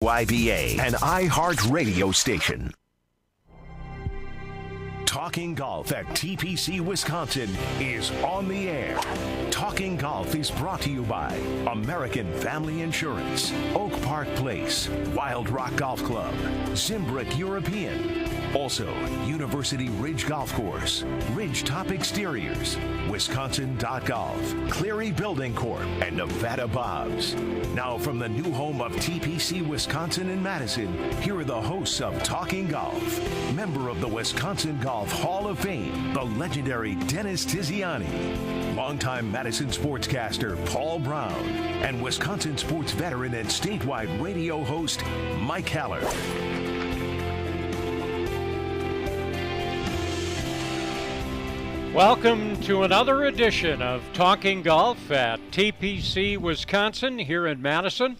YBA, an iHeart radio station. Talking Golf at TPC Wisconsin is on the air. Talking Golf is brought to you by American Family Insurance, Oak Park Place, Wild Rock Golf Club, Zimbrick European. Also, University Ridge Golf Course, Ridge Top Exteriors, Wisconsin.golf, Cleary Building Corp., and Nevada Bobs. Now from the new home of TPC Wisconsin in Madison, here are the hosts of Talking Golf. Member of the Wisconsin Golf Hall of Fame, the legendary Dennis Tiziani, longtime Madison sportscaster Paul Brown, and Wisconsin sports veteran and statewide radio host Mike Heller. Welcome to another edition of Talking Golf at TPC Wisconsin here in Madison,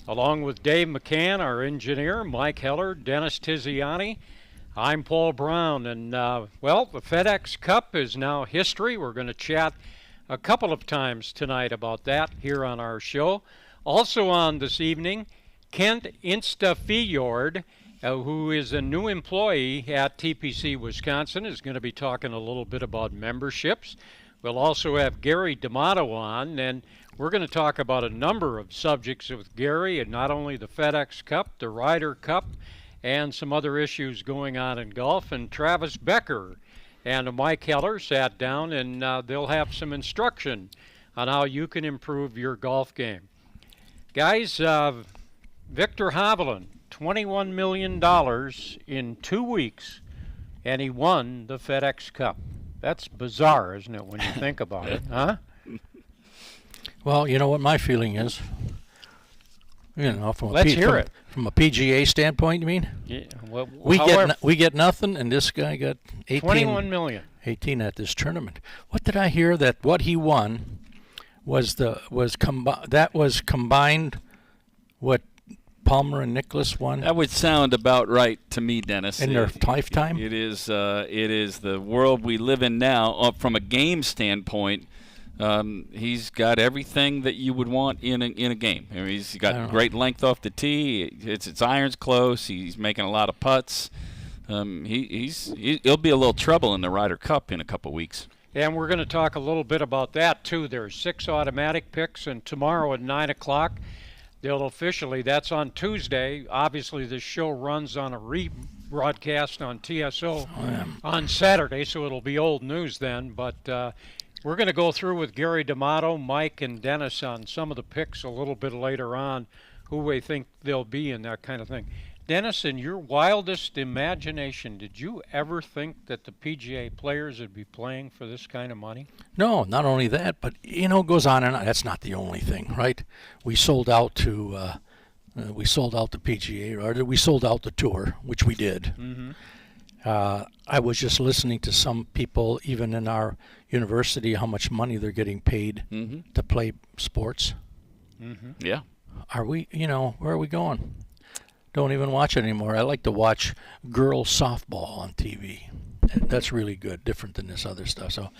along with Dave McCann, our engineer, Mike Heller, Dennis Tiziani. I'm Paul Brown, and the FedEx Cup is now history. We're going to chat a couple of times tonight about that here on our show. Also on this evening, Kent Instafjord, who is a new employee at TPC Wisconsin, is going to be talking a little bit about memberships. We'll also have Gary D'Amato on, and we're going to talk about a number of subjects with Gary, and not only the FedEx Cup, the Ryder Cup, and some other issues going on in golf. And Travis Becker and Mike Heller sat down, and they'll have some instruction on how you can improve your golf game. Guys, Viktor Hovland, $21 million in 2 weeks, and he won the FedEx Cup. That's bizarre, isn't it, when you think about it, huh? Well, you know what my feeling is? You know, from Let's hear it. From a PGA standpoint, you mean? Yeah. Well, we get nothing, and this guy got 21 million. 18 at this tournament. What did I hear that what he won was combined what Palmer and Nicklaus won? That would sound about right to me, Dennis. In their lifetime? It is the world we live in now. From a game standpoint, he's got everything that you would want in a game. I mean, he's got great length off the tee. Its irons close. He's making a lot of putts. He'll be a little trouble in the Ryder Cup in a couple weeks. And we're going to talk a little bit about that, too. There's 6 automatic picks, and tomorrow at 9 o'clock, they'll officially, that's on Tuesday. Obviously, this show runs on a rebroadcast on TSO on Saturday, so it'll be old news then. But we're going to go through with Gary D'Amato, Mike, and Dennis on some of the picks a little bit later on, who we think they'll be and that kind of thing. Dennis, in your wildest imagination, did you ever think that the PGA players would be playing for this kind of money? No, not only that, but, it goes on and on. That's not the only thing, right? We sold out to the PGA, or we sold out the tour, which we did. Mm-hmm. I was just listening to some people, even in our university, how much money they're getting paid to play sports. Mm-hmm. Yeah. Are we, where are we going? Don't even watch it anymore. I like to watch girls softball on TV. That's really good, different than this other stuff. So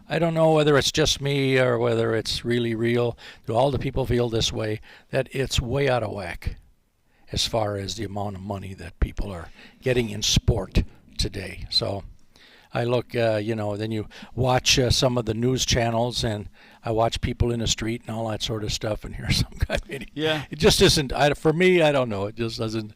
I don't know whether it's just me or whether it's really real. Do all the people feel this way, that it's way out of whack as far as the amount of money that people are getting in sport today. So I look, then you watch some of the news channels, and I watch people in the street and all that sort of stuff, and hear some guy. Yeah. It just isn't, for me, I don't know. It just doesn't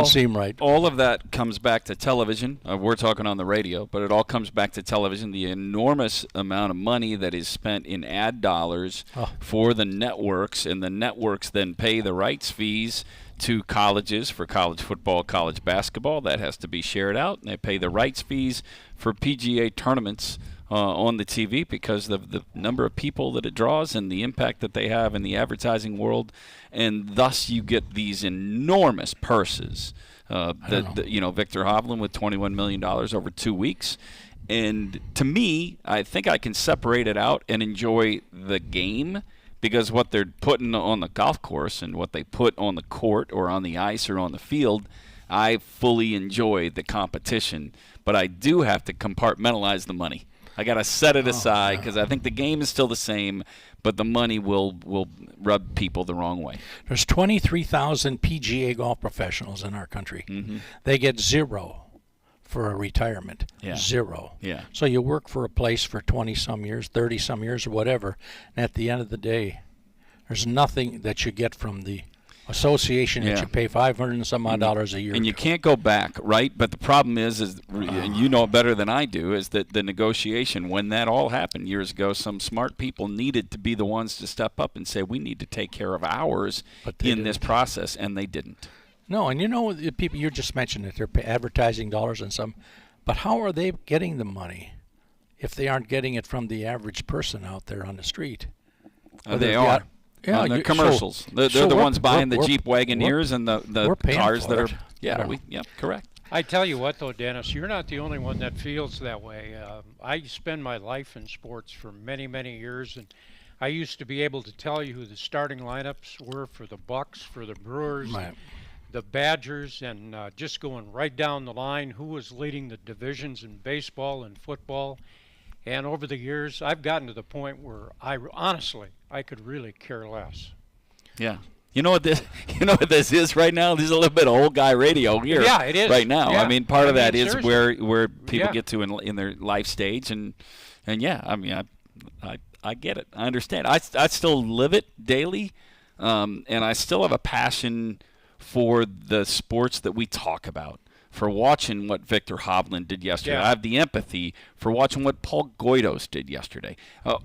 seem right. All of that comes back to television. We're talking on the radio, but it all comes back to television. The enormous amount of money that is spent in ad dollars for the networks, and the networks then pay the rights fees to colleges for college football, college basketball. That has to be shared out, and they pay the rights fees for PGA tournaments on the TV because of the number of people that it draws and the impact that they have in the advertising world, and thus you get these enormous purses. Viktor Hovland with $21 million over 2 weeks. And to me, I think I can separate it out and enjoy the game, because what they're putting on the golf course and what they put on the court or on the ice or on the field, I fully enjoy the competition. But I do have to compartmentalize the money. I got to set it aside because I think the game is still the same, but the money will rub people the wrong way. There's 23,000 PGA golf professionals in our country. Mm-hmm. They get zero for a retirement. Yeah. Zero. Yeah. So you work for a place for 20-some years, 30-some years, or whatever, and at the end of the day, there's nothing that you get from the association that you pay $500 and some odd dollars a year. And you can't go back, right? But the problem is and you know it better than I do, is that the negotiation, when that all happened years ago, some smart people needed to be the ones to step up and say, we need to take care of ours in this process, and they didn't. No, and you know, the people you just mentioned it, they're advertising dollars and some, but how are they getting the money if they aren't getting it from the average person out there on the street? They are. Yeah, the commercials. They're the ones buying the Jeep Wagoneers and the cars that are. Yeah, correct. I tell you what, though, Dennis, you're not the only one that feels that way. I spend my life in sports for many, many years, and I used to be able to tell you who the starting lineups were for the Bucks, for the Brewers, the Badgers, and just going right down the line, who was leading the divisions in baseball and football. And over the years, I've gotten to the point where I could really care less. Yeah. You know what this is right now? This is a little bit of old guy radio here. Yeah, it is. Right now. Yeah. I mean, part of that is seriously. where people get to in their life stage, and yeah, I mean, I get it. I understand. I still live it daily, and I still have a passion for the sports that we talk about. For watching what Victor Hovland did yesterday. Yeah. I have the empathy for watching what Paul Goydos did yesterday.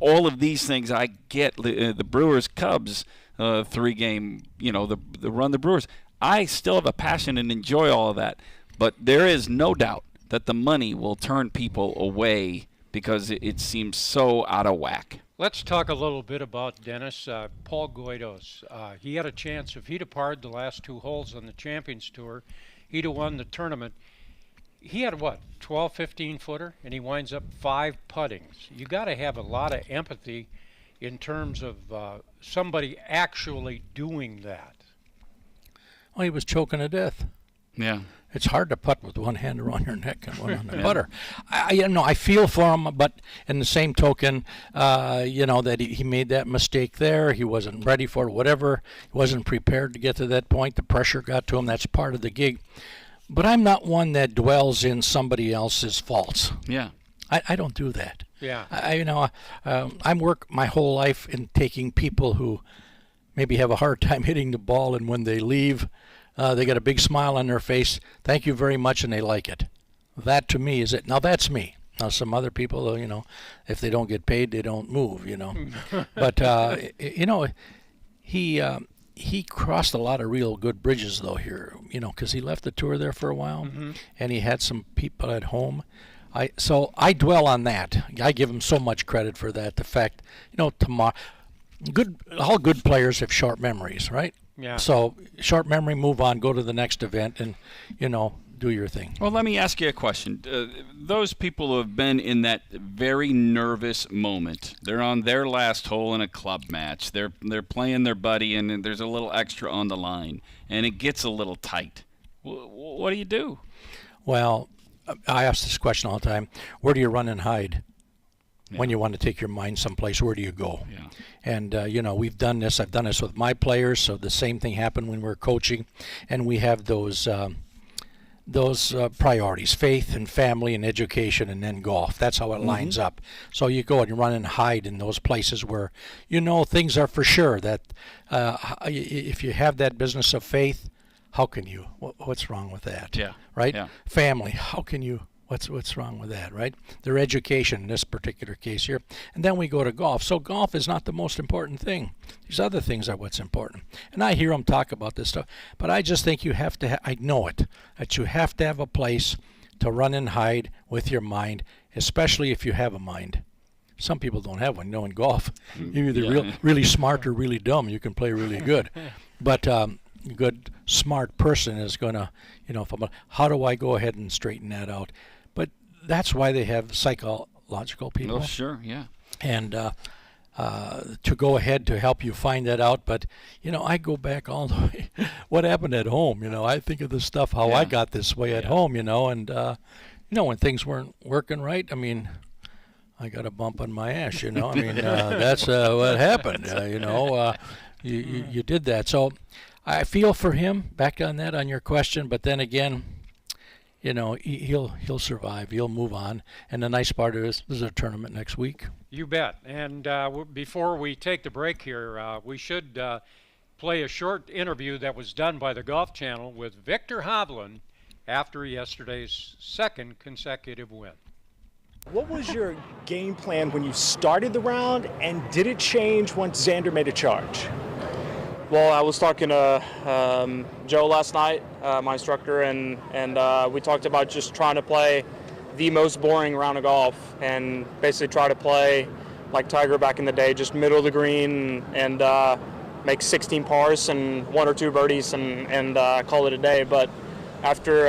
All of these things I get. The Brewers-Cubs 3-game, the run the Brewers. I still have a passion and enjoy all of that. But there is no doubt that the money will turn people away because it seems so out of whack. Let's talk a little bit about Dennis. Paul Goydos. He had a chance. If he'd have parred the last 2 holes on the Champions Tour, he'd have won the tournament. He had, 12, 15-footer, and he winds up 5 puttings. You got to have a lot of empathy in terms of somebody actually doing that. Well, he was choking to death. Yeah. It's hard to putt with one hand around your neck and one on the putter. I feel for him, but in the same token, that he made that mistake there. He wasn't ready for it, whatever. He wasn't prepared to get to that point. The pressure got to him. That's part of the gig. But I'm not one that dwells in somebody else's faults. Yeah. I don't do that. Yeah. I work my whole life in taking people who maybe have a hard time hitting the ball, and when they leave, they got a big smile on their face. Thank you very much, and they like it. That to me is it. Now that's me. Now some other people, if they don't get paid, they don't move. But he crossed a lot of real good bridges though here. Because he left the tour there for a while, and he had some people at home. So I dwell on that. I give him so much credit for that. The fact, tomorrow, all good players have short memories, right? Yeah. So short memory, move on, go to the next event, and do your thing. Well, let me ask you a question. Those people who have been in that very nervous moment, they're on their last hole in a club match. They're playing their buddy, and there's a little extra on the line, and it gets a little tight. What do you do? Well, I ask this question all the time. Where do you run and hide? Yeah. When you want to take your mind someplace, where do you go? Yeah. And, we've done this. I've done this with my players, so the same thing happened when we were coaching. And we have those priorities, faith and family and education, and then golf. That's how it lines up. So you go and you run and hide in those places where things are for sure. That if you have that business of faith, how can you? What's wrong with that? Yeah. Right? Yeah. Family, how can you? What's wrong with that, right? Their education in this particular case here. And then we go to golf. So golf is not the most important thing. These other things are what's important. And I hear them talk about this stuff, but I just think you have to, I know it, that you have to have a place to run and hide with your mind, especially if you have a mind. Some people don't have one. In golf, you're either really smart or really dumb. You can play really good. But a good, smart person is going to, how do I go ahead and straighten that out? But that's why they have psychological people. Oh, sure, yeah. And to go ahead to help you find that out. But, I go back all the way. What happened at home? I think of the stuff, how I got this way at home, and, when things weren't working right, I got a bump on my ass, you know. I mean, that's what happened, you know. You did that. So I feel for him, back on that, on your question, but then again, you know, he'll survive. He'll move on. And the nice part is there's a tournament next week. You bet. And before we take the break here, we should play a short interview that was done by the Golf Channel with Viktor Hovland after yesterday's second consecutive win. What was your game plan when you started the round, and did it change once Xander made a charge? Well, I was talking to Joe last night, my instructor, and we talked about just trying to play the most boring round of golf and basically try to play like Tiger back in the day, just middle of the green and make 16 pars and 1 or 2 birdies and call it a day. But after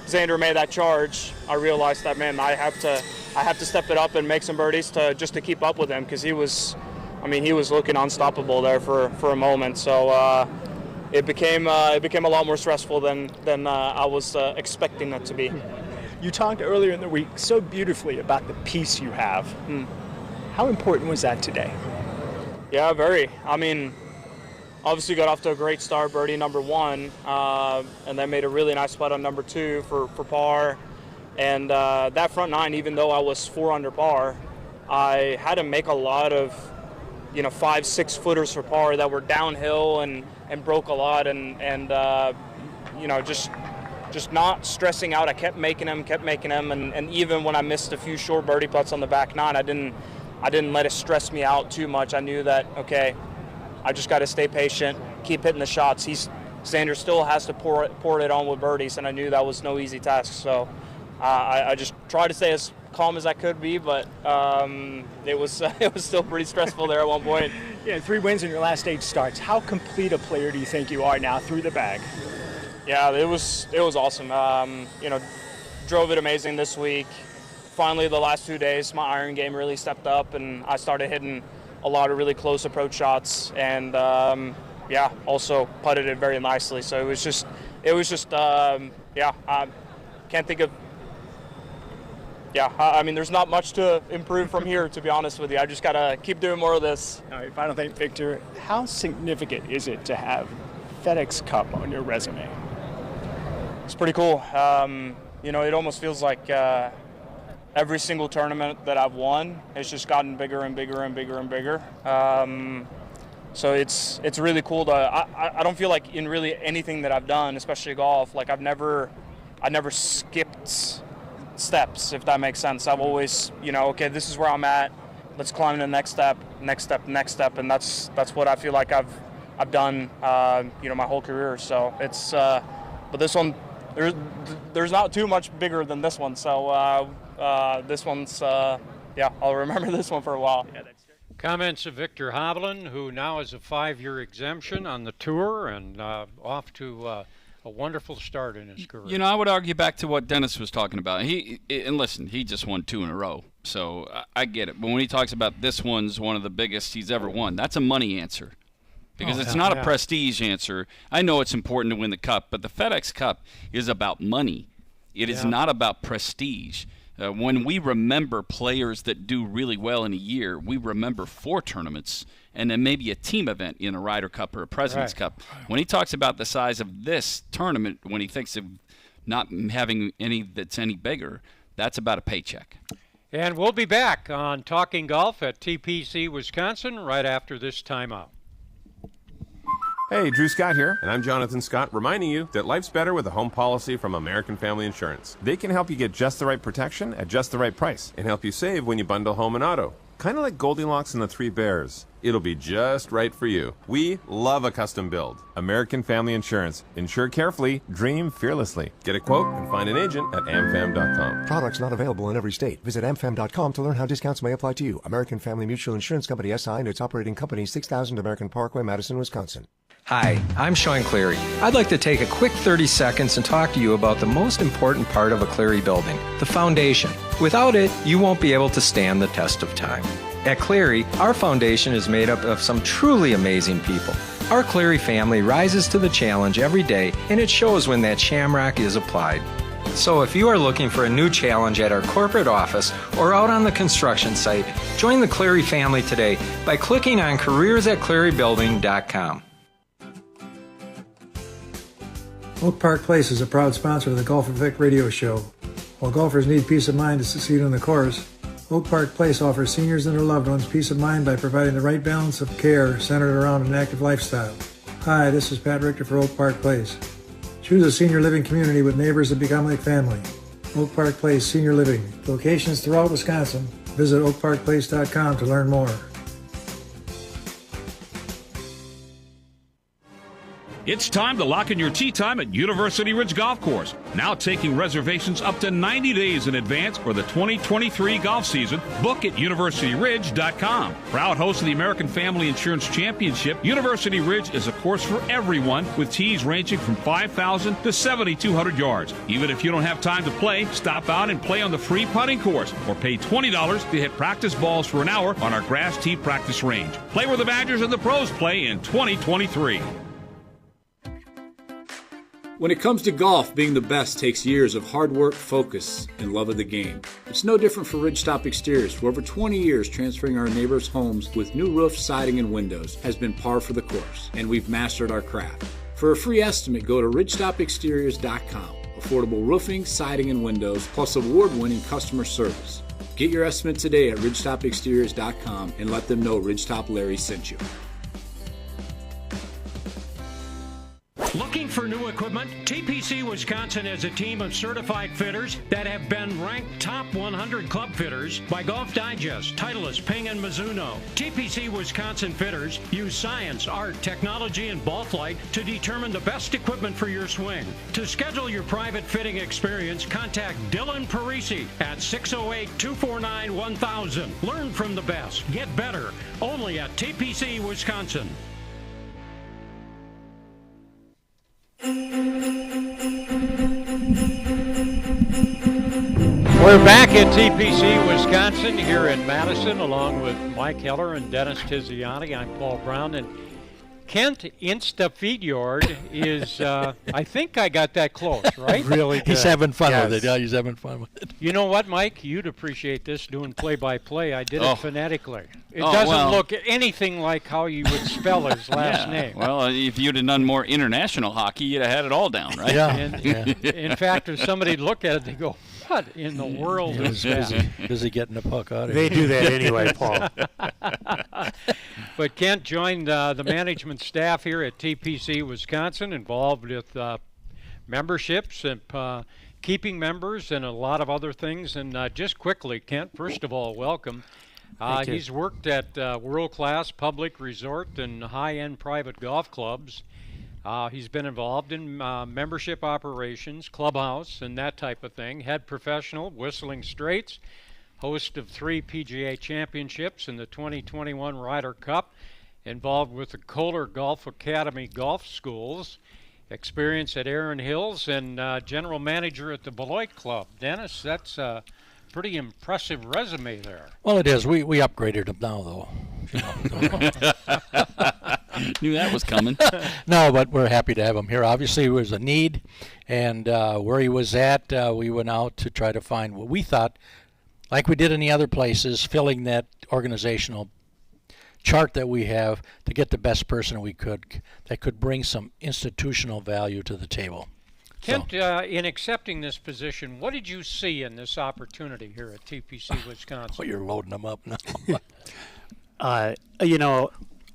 Xander made that charge, I realized that, man, I have to step it up and make some birdies just to keep up with him, because he was looking unstoppable there for a moment. So it became a lot more stressful than I was expecting it to be. You talked earlier in the week so beautifully about the peace you have. How important was that today? Yeah, very. I mean, obviously got off to a great start, birdie number 1, and then made a really nice putt on number 2 for par. And that front 9, even though I was 4 under par, I had to make a lot of 5-6 footers for par that were downhill and broke a lot, and just not stressing out. I kept making them, and even when I missed a few short birdie putts on the back 9, I didn't let it stress me out too much. I knew that, okay, I just got to stay patient, keep hitting the shots. Xander still has to pour it on with birdies, and I knew that was no easy task. So I just tried to stay as calm as I could be, but it was still pretty stressful there at one point. Yeah, 3 wins in your last 8 starts. How complete a player do you think you are now through the bag? Yeah, it was awesome. Drove it amazing this week. Finally, the last 2 days, my iron game really stepped up, and I started hitting a lot of really close approach shots, and also putted it very nicely. So it was just I can't think of. Yeah, I mean, there's not much to improve from here, to be honest with you. I just got to keep doing more of this. All right, final thing, Viktor. How significant is it to have FedEx Cup on your resume? It's pretty cool. It almost feels like every single tournament that I've won has just gotten bigger and bigger and bigger and bigger. So it's really cool. I don't feel like in really anything that I've done, especially golf, like I've never skipped steps, if that makes sense. I've always, okay, this is where I'm at. Let's climb the next step, and that's what I feel like I've done, my whole career. So it's, but this one, there's not too much bigger than this one. So this one's, I'll remember this one for a while. Yeah, Comments of Viktor Hovland, who now has a 5-year exemption on the tour and off to a wonderful start in his career. I would argue back to what Dennis was talking about. He just won 2 in a row, so I get it. But when he talks about this one's one of the biggest he's ever won, that's a money answer. Because it's not a prestige answer. I know it's important to win the Cup, but the FedEx Cup is about money. It is not about prestige. When we remember players that do really well in a year, we remember 4 tournaments and then maybe a team event in a Ryder Cup or a President's Cup. When he talks about the size of this tournament, when he thinks of not having any that's any bigger, that's about a paycheck. And we'll be back on Talking Golf at TPC Wisconsin right after this timeout. Hey, Drew Scott here, and I'm Jonathan Scott, reminding you that life's better with a home policy from American Family Insurance. They can help you get just the right protection at just the right price and help you save when you bundle home and auto. Kind of like Goldilocks and the 3 Bears. It'll be just right for you. We love a custom build. American Family Insurance. Insure carefully, dream fearlessly. Get a quote and find an agent at amfam.com. Products not available in every state. Visit amfam.com to learn how discounts may apply to you. American Family Mutual Insurance Company, SI, and its operating company, 6000 American Parkway, Madison, Wisconsin. Hi, I'm Sean Cleary. I'd like to take a quick 30 seconds and talk to you about the most important part of a Cleary building, the foundation. Without it, you won't be able to stand the test of time. At Cleary, our foundation is made up of some truly amazing people. Our Cleary family rises to the challenge every day, and it shows when that shamrock is applied. So if you are looking for a new challenge at our corporate office or out on the construction site, join the Cleary family today by clicking on careers@clearybuilding.com. Oak Park Place is a proud sponsor of the Golf Effect radio show. While golfers need peace of mind to succeed on the course, Oak Park Place offers seniors and their loved ones peace of mind by providing the right balance of care centered around an active lifestyle. Hi, this is Pat Richter for Oak Park Place. Choose a senior living community with neighbors that become like family. Oak Park Place Senior Living. Locations throughout Wisconsin. Visit oakparkplace.com to learn more. It's time to lock in your tee time at University Ridge Golf Course. Now taking reservations up to 90 days in advance for the 2023 golf season. Book at universityridge.com. Proud host of the American Family Insurance Championship, University Ridge is a course for everyone with tees ranging from 5,000 to 7,200 yards. Even if you don't have time to play, stop out and play on the free putting course or pay $20 to hit practice balls for an hour on our grass tee practice range. Play where the Badgers and the pros play in 2023. When it comes to golf, being the best takes years of hard work, focus, and love of the game. It's no different for Ridgetop Exteriors. For over 20 years, transferring our neighbors' homes with new roofs, siding, and windows has been par for the course, and we've mastered our craft. For a free estimate, go to ridgetopexteriors.com. Affordable roofing, siding, and windows, plus award-winning customer service. Get your estimate today at ridgetopexteriors.com and let them know Ridgetop Larry sent you. Looking for new equipment? TPC Wisconsin has a team of certified fitters that have been ranked top 100 club fitters by Golf Digest, Titleist, Ping, and Mizuno. TPC Wisconsin fitters use science, art, technology, and ball flight to determine the best equipment for your swing. To schedule your private fitting experience, contact Dylan Parisi at 608-249-1000. Learn from the best. Get better. Only at TPC Wisconsin. We're back at TPC Wisconsin here in Madison, along with Mike Heller and Dennis Tiziani. I'm Paul Brown, and Kent Instafeedyard is, I think I got that close, right? Really good. He's having fun with it. Yeah, he's having fun with it. You know what, Mike? You'd appreciate this, doing play-by-play. I did it phonetically. It doesn't look anything like how you would spell his last name. Well, if you'd have done more international hockey, you'd have had it all down, right? Yeah. In fact, if somebody look at it, they go, what in the world is that? Busy getting the puck out of They do that anyway, Paul. But Kent joined the management staff here at TPC Wisconsin, involved with memberships and keeping members and a lot of other things. And just quickly, Kent, first of all, welcome. He's worked at world-class public resort and high-end private golf clubs. He's been involved in membership operations, clubhouse, and that type of thing. Head professional, Whistling Straits, host of 3 PGA championships in the 2021 Ryder Cup, involved with the Kohler Golf Academy Golf Schools, experience at Erin Hills, and general manager at the Beloit Club. Dennis, that's a pretty impressive resume there. Well, it is. We upgraded him now, though. Knew that was coming. No, but we're happy to have him here. Obviously, it was a need, and where he was at, we went out to try to find what we thought, like we did in the other places, filling that organizational chart that we have to get the best person we could that could bring some institutional value to the table. Kent, in accepting this position, what did you see in this opportunity here at TPC Wisconsin? Well, you're loading them up now. You know,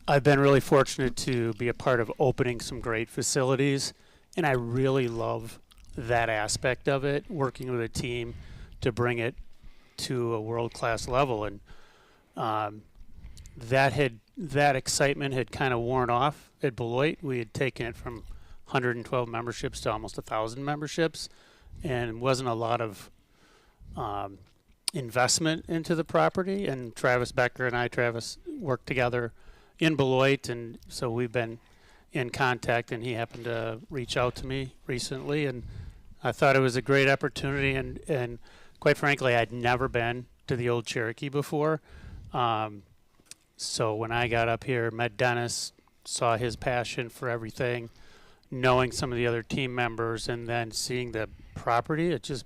I've been really fortunate to be a part of opening some great facilities, and I really love that aspect of it, working with a team to bring it to a world-class level. And that excitement had kind of worn off at Beloit. We had taken it from 112 memberships to almost 1,000 memberships, and wasn't a lot of investment into the property. And Travis Becker and Travis worked together in Beloit, and so we've been in contact, and he happened to reach out to me recently, and I thought it was a great opportunity, and quite frankly, I'd never been to the old Cherokee before. So when I got up here, met Dennis, saw his passion for everything, knowing some of the other team members and then seeing the property, it just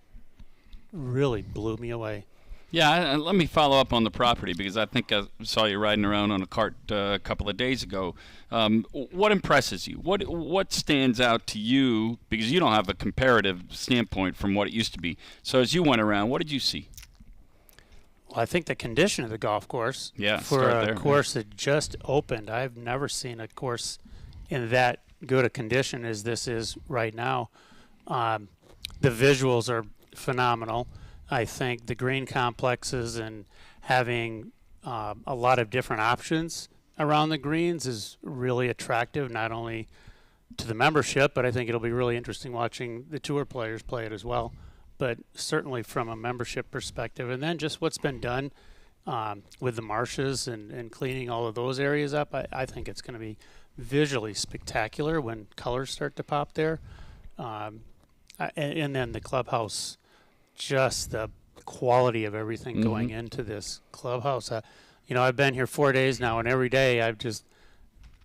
really blew me away. Yeah, let me follow up on the property because I think I saw you riding around on a cart a couple of days ago. What impresses you? What stands out to you? Because you don't have a comparative standpoint from what it used to be. So as you went around, what did you see? Well, I think the condition of the golf course. Yeah, for a course that just opened, I've never seen a course in that good a condition as this is right now. The visuals are phenomenal. I think the green complexes and having a lot of different options around the greens is really attractive, not only to the membership, but I think it'll be really interesting watching the tour players play it as well. But certainly from a membership perspective, and then just what's been done with the marshes and cleaning all of those areas up, I think it's going to be visually spectacular when colors start to pop there. And then the clubhouse, just the quality of everything going into this clubhouse. I've been here 4 days now, and every day I've just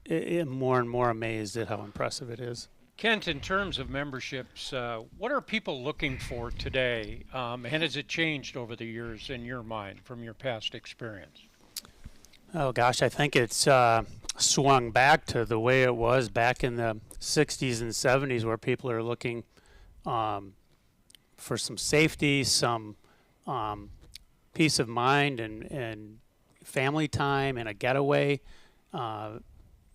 am more and more amazed at how impressive it is. Kent, in terms of memberships, what are people looking for today, and has it changed over the years in your mind from your past experience? Oh, gosh, I think it's swung back to the way it was back in the 60s and 70s where people are looking for some safety, some peace of mind and family time and a getaway,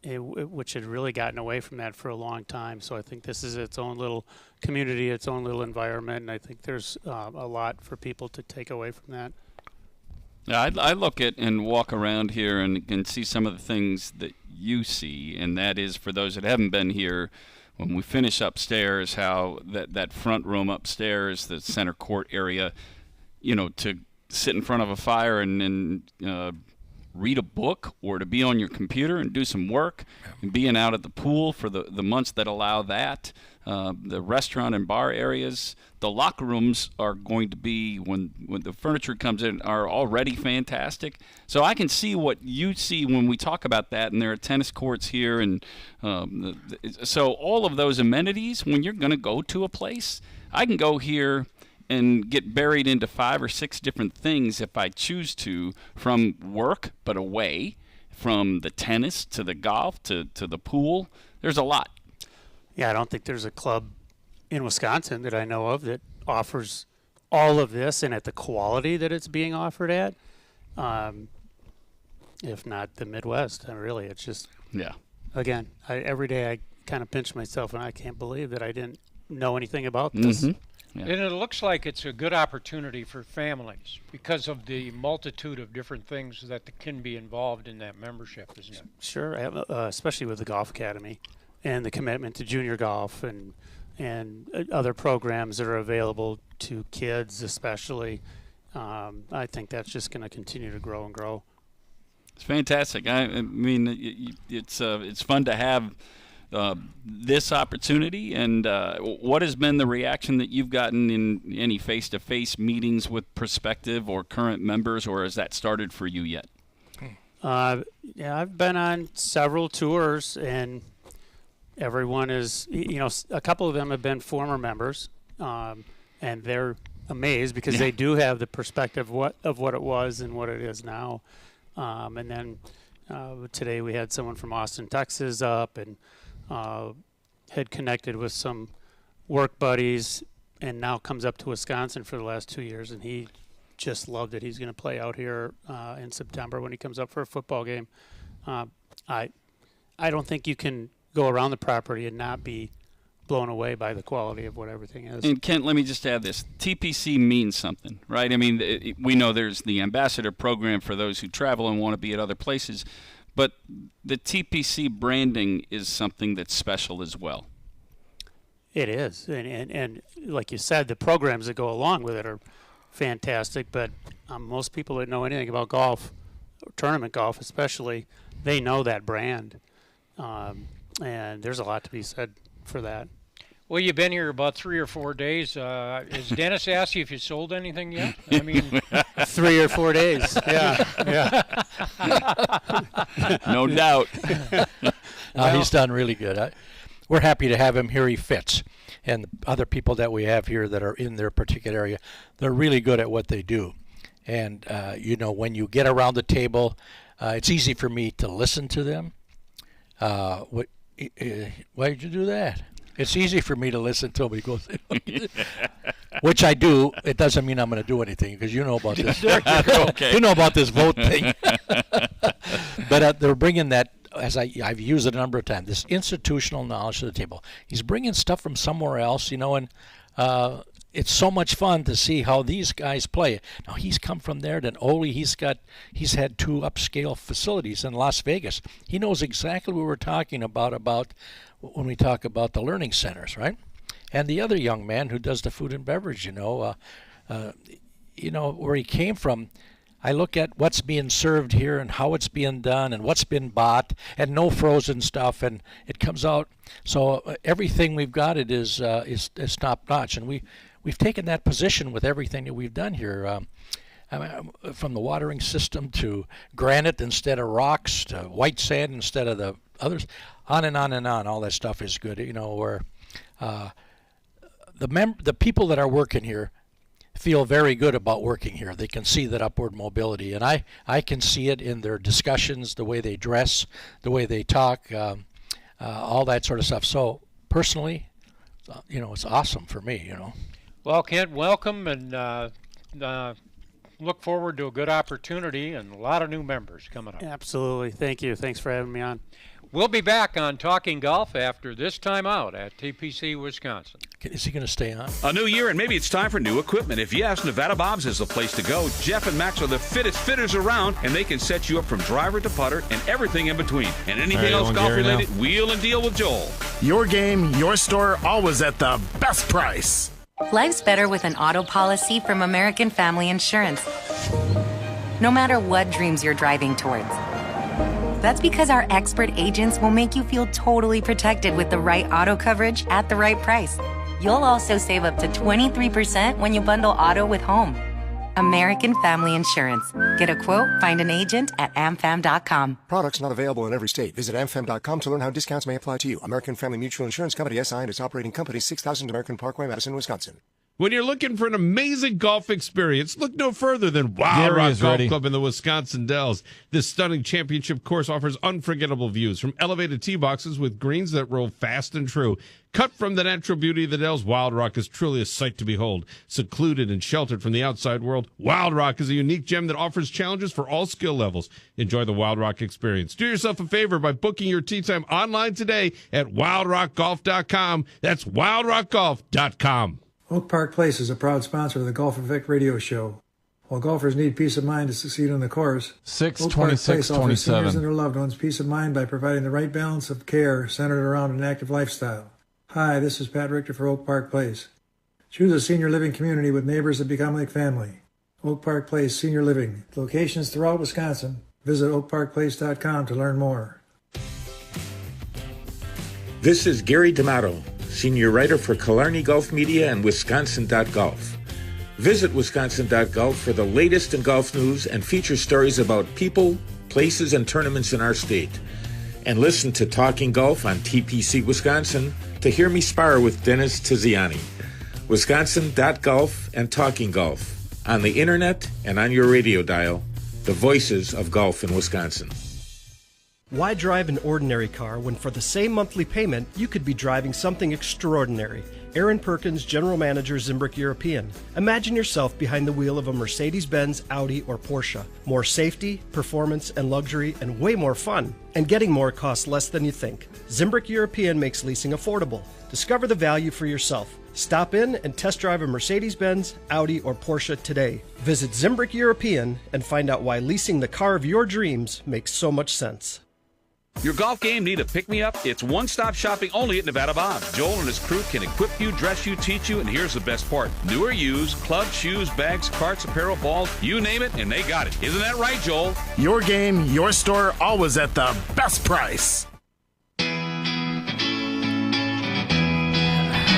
which had really gotten away from that for a long time. So I think this is its own little community, its own little environment, and I think there's a lot for people to take away from that. Yeah, I look at and walk around here and see some of the things that you see, and that is for those that haven't been here, when we finish upstairs, how that front room upstairs, the center court area, to sit in front of a fire and read a book or to be on your computer and do some work and being out at the pool for the months that allow that, the restaurant and bar areas, the locker rooms are going to be, when the furniture comes in, are already fantastic. So I can see what you see when we talk about that, and there are tennis courts here, and so all of those amenities, when you're going to go to a place, I can go here and get buried into 5 or 6 different things if I choose to, from work but away, from the tennis to the golf to the pool. There's a lot. Yeah, I don't think there's a club in Wisconsin that I know of that offers all of this and at the quality that it's being offered at. If not the Midwest, really, it's just, again, every day I kind of pinch myself and I can't believe that I didn't know anything about this. Yeah. And it looks like it's a good opportunity for families because of the multitude of different things that can be involved in that membership, isn't it? Sure, especially with the Golf Academy and the commitment to junior golf and other programs that are available to kids especially. I think that's just going to continue to grow and grow. It's fantastic. I mean, it's fun to have this opportunity, and what has been the reaction that you've gotten in any face-to-face meetings with prospective or current members, or has that started for you yet? Yeah, I've been on several tours, and everyone is, a couple of them have been former members, and they're amazed because they do have the perspective of what it was and what it is now. And then today we had someone from Austin, Texas up, and had connected with some work buddies and now comes up to Wisconsin for the last 2 years, and he just loved it. He's going to play out here in September when he comes up for a football game. I don't think you can go around the property and not be blown away by the quality of what everything is. And Kent, let me just add this. TPC means something, right? I mean, we know there's the ambassador program for those who travel and want to be at other places, but the TPC branding is something that's special as well. It is, and like you said, the programs that go along with it are fantastic, but most people that know anything about golf, tournament golf especially, they know that brand, and there's a lot to be said for that. Well, you've been here about 3 or 4 days. Has Dennis asked you if you sold anything yet? I mean, 3 or 4 days. Yeah. No doubt. He's done really good. we're happy to have him here. He fits. And the other people that we have here that are in their particular area, they're really good at what they do. And, when you get around the table, it's easy for me to listen to them. Why did you do that? It's easy for me to listen to him. He goes, which I do. It doesn't mean I'm going to do anything because you know about this. Okay. You know about this vote thing. But they're bringing that, as I've used it a number of times, this institutional knowledge to the table. He's bringing stuff from somewhere else, and it's so much fun to see how these guys play. Now, he's come from there. Then Ole, he's had 2 upscale facilities in Las Vegas. He knows exactly what we're talking about when we talk about the learning centers, right? And the other young man who does the food and beverage, where he came from. I look at what's being served here and how it's being done and what's been bought and no frozen stuff, and it comes out. So everything we've got is top notch, and we've taken that position with everything that we've done here. From the watering system to granite instead of rocks to white sand instead of the others, on and on and on. All that stuff is good. Where the people that are working here feel very good about working here. They can see that upward mobility, and I can see it in their discussions, the way they dress, the way they talk, all that sort of stuff. So personally, it's awesome for me. Well, Kent, welcome, and look forward to a good opportunity and a lot of new members coming up. Absolutely. Thank you. Thanks for having me on. We'll be back on Talking Golf after this time out at TPC Wisconsin. Is he going to stay on? A new year, and maybe it's time for new equipment. If yes, Nevada Bob's is the place to go. Jeff and Max are the fittest fitters around, and they can set you up from driver to putter and everything in between. And anything else golf-related, wheel and deal with Joel. Your game, your store, always at the best price. Life's better with an auto policy from American Family Insurance. No matter what dreams you're driving towards. That's because our expert agents will make you feel totally protected with the right auto coverage at the right price. You'll also save up to 23% when you bundle auto with home. American Family Insurance. Get a quote, find an agent at amfam.com. Products not available in every state. Visit amfam.com to learn how discounts may apply to you. American Family Mutual Insurance Company, SI, and its operating company, 6000 American Parkway, Madison, Wisconsin. When you're looking for an amazing golf experience, look no further than Wild Rock Golf Club in the Wisconsin Dells. This stunning championship course offers unforgettable views from elevated tee boxes with greens that roll fast and true. Cut from the natural beauty of the Dells, Wild Rock is truly a sight to behold. Secluded and sheltered from the outside world, Wild Rock is a unique gem that offers challenges for all skill levels. Enjoy the Wild Rock experience. Do yourself a favor by booking your tee time online today at wildrockgolf.com. That's wildrockgolf.com. Oak Park Place is a proud sponsor of the Golf Effect Radio Show. While golfers need peace of mind to succeed on the course, 6/26/27. offers seniors and their loved ones peace of mind by providing the right balance of care centered around an active lifestyle. Hi, this is Pat Richter for Oak Park Place. Choose a senior living community with neighbors that become like family. Oak Park Place Senior Living. Locations throughout Wisconsin. Visit oakparkplace.com to learn more. This is Gary D'Amato, senior writer for Killarney Golf Media and Wisconsin.golf. Visit Wisconsin.golf for the latest in golf news and feature stories about people, places, and tournaments in our state. And listen to Talking Golf on TPC Wisconsin to hear me spar with Dennis Tiziani. Wisconsin.golf and Talking Golf. On the internet and on your radio dial, the voices of golf in Wisconsin. Why drive an ordinary car when for the same monthly payment, you could be driving something extraordinary? Aaron Perkins, General Manager, Zimbrick European. Imagine yourself behind the wheel of a Mercedes-Benz, Audi, or Porsche. More safety, performance, and luxury, and way more fun. And getting more costs less than you think. Zimbrick European makes leasing affordable. Discover the value for yourself. Stop in and test drive a Mercedes-Benz, Audi, or Porsche today. Visit Zimbrick European and find out why leasing the car of your dreams makes so much sense. Your golf game need a pick-me-up? It's one-stop shopping only at Nevada Bob. Joel and his crew can equip you, dress you, teach you, and here's the best part. New or used, clubs, shoes, bags, carts, apparel, balls, you name it, and they got it. Isn't that right, Joel? Your game, your store, always at the best price.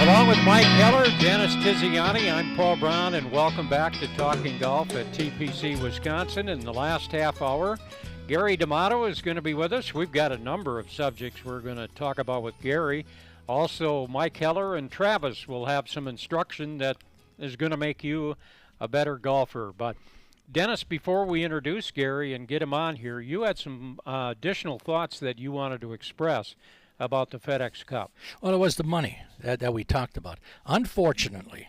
Along with Mike Keller, Dennis Tiziani, I'm Paul Brown, and welcome back to Talking Golf at TPC Wisconsin. In the last half hour, Gary D'Amato is going to be with us. We've got a number of subjects we're going to talk about with Gary. Also, Mike Heller and Travis will have some instruction that is going to make you a better golfer. But Dennis, before we introduce Gary and get him on here, you had some additional thoughts that you wanted to express about the FedEx Cup. Well, it was the money that we talked about. Unfortunately,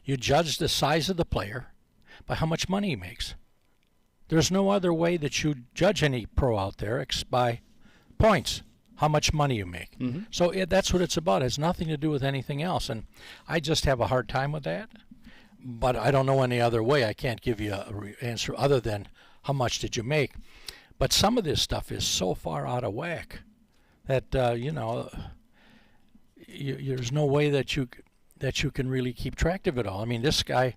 you judge the size of the player by how much money he makes. There's no other way that you judge any pro out there by points, how much money you make. Mm-hmm. So that's what it's about. It has nothing to do with anything else. And I just have a hard time with that. But I don't know any other way. I can't give you an answer other than how much did you make. But some of this stuff is so far out of whack that, there's no way that you can really keep track of it all. I mean, this guy,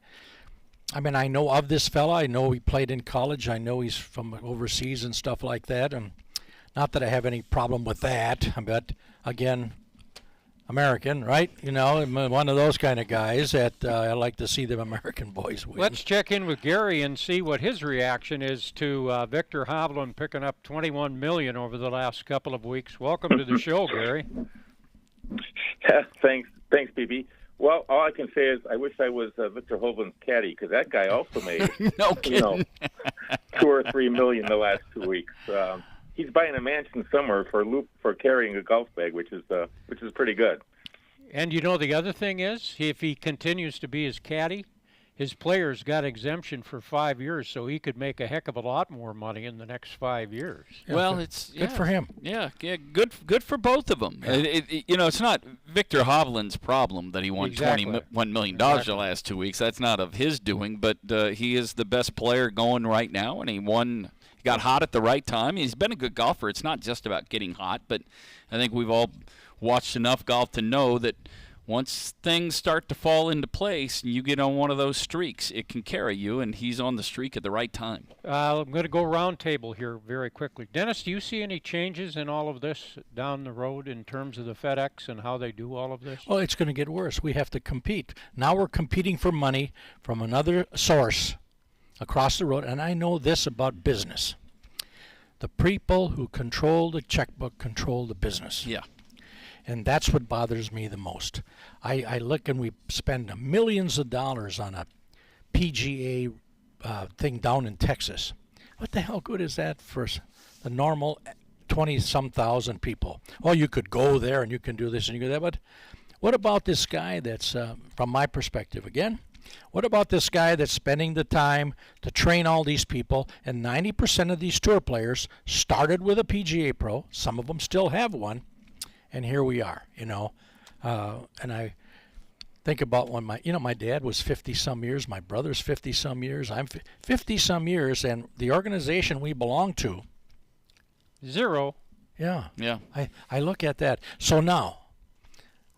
I know of this fella. I know he played in college. I know he's from overseas and stuff like that. And not that I have any problem with that. But, again, American, right? I'm one of those kind of guys that I like to see the American boys win. Let's check in with Gary and see what his reaction is to Victor Hovland picking up $21 million over the last couple of weeks. Welcome to the show, Gary. Thanks, BB. Well, all I can say is I wish I was Victor Hovland's caddy, because that guy also made no kidding. $2 or $3 million the last 2 weeks. He's buying a mansion somewhere for carrying a golf bag, which is pretty good. And the other thing is, if he continues to be his caddy, his players got exemption for 5 years, so he could make a heck of a lot more money in the next 5 years. Yeah, well, it's good for him. Yeah, good for both of them. Yeah. It's not Victor Hovland's problem that he won $21 million the last 2 weeks. That's not of his doing, but he is the best player going right now, and he got hot at the right time. He's been a good golfer. It's not just about getting hot, but I think we've all watched enough golf to know that once things start to fall into place and you get on one of those streaks, it can carry you, and he's on the streak at the right time. I'm going to go round table here very quickly. Dennis, do you see any changes in all of this down the road in terms of the FedEx and how they do all of this? Well, it's going to get worse. We have to compete. Now we're competing for money from another source across the road, and I know this about business. The people who control the checkbook control the business. Yeah. And that's what bothers me the most. I look and we spend millions of dollars on a PGA thing down in Texas. What the hell good is that for the normal 20-some thousand people? Well, you could go there and you can do this and you can do that, but what about this guy that's, from my perspective again, what about this guy that's spending the time to train all these people, and 90% of these tour players started with a PGA Pro, some of them still have one, and here we are, and I think about when my dad was 50-some years, my brother's 50-some years, I'm 50-some years, and the organization we belong to. Zero. Yeah. Yeah. I look at that. So now,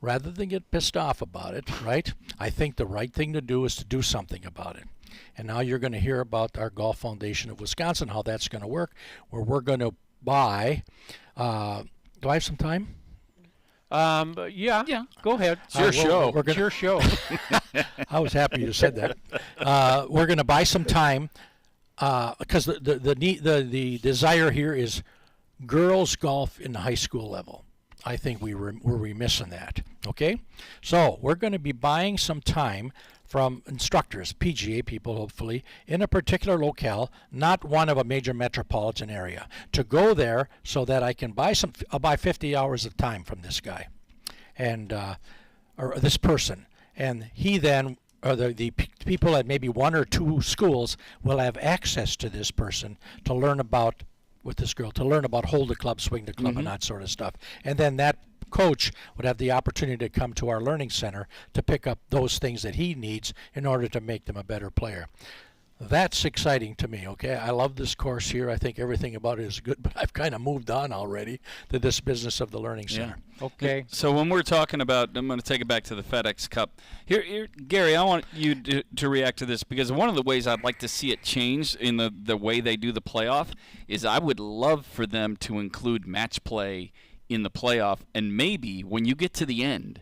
rather than get pissed off about it, right, I think the right thing to do is to do something about it. And now you're going to hear about our Golf Foundation of Wisconsin, how that's going to work, where we're going to buy. Do I have some time? Yeah. Go ahead. It's your show. It's your show. I was happy you said that. We're going to buy some time because the desire here is girls golf in the high school level. I think we're remiss in that. Okay, so we're going to be buying some time from instructors, PGA people, hopefully, in a particular locale, not one of a major metropolitan area, to go there so that I can I'll buy 50 hours of time from this guy, and or this person, and he then, or the people at maybe one or two schools will have access to this person to learn about, with this girl, to learn about hold the club, swing the club, and that sort of stuff, and then that coach would have the opportunity to come to our learning center to pick up those things that he needs in order to make them a better player. That's exciting to me, okay? I love this course here. I think everything about it is good, but I've kind of moved on already to this business of the learning center. Yeah. Okay. So when we're talking about, I'm going to take it back to the FedEx Cup. Here, Gary, I want you to react to this, because one of the ways I'd like to see it change in the way they do the playoff is I would love for them to include match play in the playoff, and maybe when you get to the end,